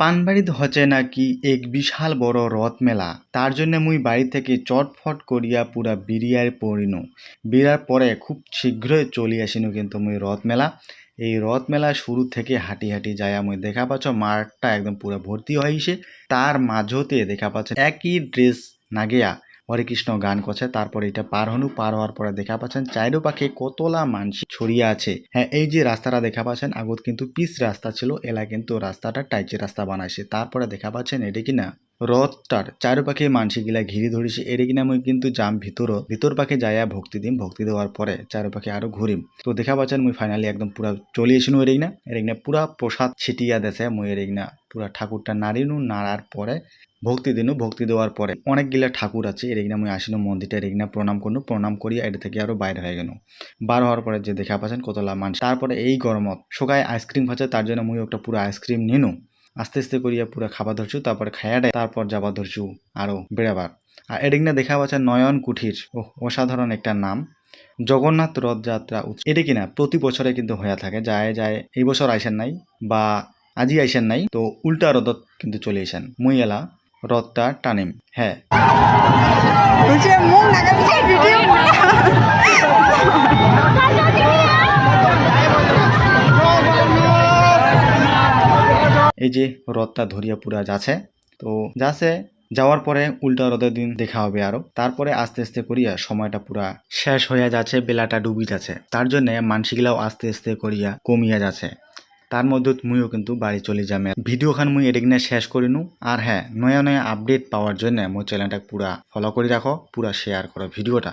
পানবাড়িতে হচ্ছে নাকি এক বিশাল বড় রথ মেলা। তার জন্য মুই বাড়ি থেকে চটফট করিয়া পুরা বিরিয়ার পড়িনু। বিরার পরে খুব শীঘ্রই চলি আসিনু কিন্তু মুই রথ মেলা। এই রথ মেলা শুরু থেকে হাঁটি হাঁটি যায় মুই দেখা পাচ্ছ মাঠটা একদম পুরা ভর্তি হয়েছে। তার মাঝতে দেখা পাচ্ছ একই ড্রেস নাগিয়া হরে কৃষ্ণ গান করছে। তারপরে এটা পার হওয়ার পরে দেখা পাচ্ছেন চাইরো পাখে কতলা মানুষ ছড়িয়ে আছে। হ্যাঁ, এই যে রাস্তাটা দেখা পাচ্ছেন আগত কিন্তু পিচ রাস্তা ছিল, এলা কিন্তু রাস্তাটা টাইচি রাস্তা বানাইছে। তারপরে দেখা পাচ্ছেন এটা কিনা রথটার চারোপাখে মানসিগুলা ঘিরে ধরেছে। এটা কিনা মুই কিন্তু যাম ভিতর পাখে যাইয়া ভক্তি দিম। ভক্তি দেওয়ার পরে চারোপাখে আরো ঘুরিম। তো দেখা পাচ্ছেন মুই ফাইনালি একদম পুরা চলে এসিনু এরিগনা পুরা প্রসাদ ছিটিয়া দেছে। মুই এরিগনা পুরা ঠাকুরটা নাড়ার পরে ভক্তি দিনু। ভক্তি দেওয়ার পরে অনেকগুলা ঠাকুর আছে এরিগনা মুই আসিনু মন্দিরটা এরিগনা প্রণাম করিয়া এটা থেকে আরো বাইরে হয়ে গেল। বার হওয়ার পরে যে দেখা পাচ্ছেন কতলা মানুষ। তারপরে এই গরমত শোকায় আইসক্রিম খাচ্ছে, তার জন্য মুই একটা পুরো আইসক্রিম নিনু। আস্তে আস্তে করিয়া পুরো খাবার ধরছু, তারপরে খাইয়াটাই তারপর যাবার ধরছু আরো বেড়াবার। আর এদিকে দেখা পাচ্ছে নয়ন কুঠির, অসাধারণ একটা নাম। জগন্নাথ রথযাত্রা এটা কিনা প্রতি বছরে কিন্তু হয়ে থাকে। যায় এই বছর আইসেন নাই বা আজি আইসেন নাই, তো উল্টা রথত কিন্তু চলে আসেন। মুই এলা রথটা টানিম। হ্যাঁ, এই যে রথটা ধরিয়া পুরা যাচ্ছে। তো যাওয়ার পরে উল্টা রথের দিন দেখা হবে আরো। তারপরে আস্তে আস্তে করিয়া সময়টা পুরা শেষ হইয়া যাচ্ছে, বেলাটা ডুবি যাচ্ছে। তার জন্য মানসিগুলাও আস্তে আস্তে করিয়া কমিয়া যাচ্ছে। তার মধ্যে মুইও কিন্তু বাড়ি চলে যাবে। ভিডিও খান মুই এদিকে শেষ করিনু। আর হ্যাঁ, নয়া আপডেট পাওয়ার জন্য মোর চ্যানেলটা পুরা ফলো করে রাখো, পুরা শেয়ার করো ভিডিওটা।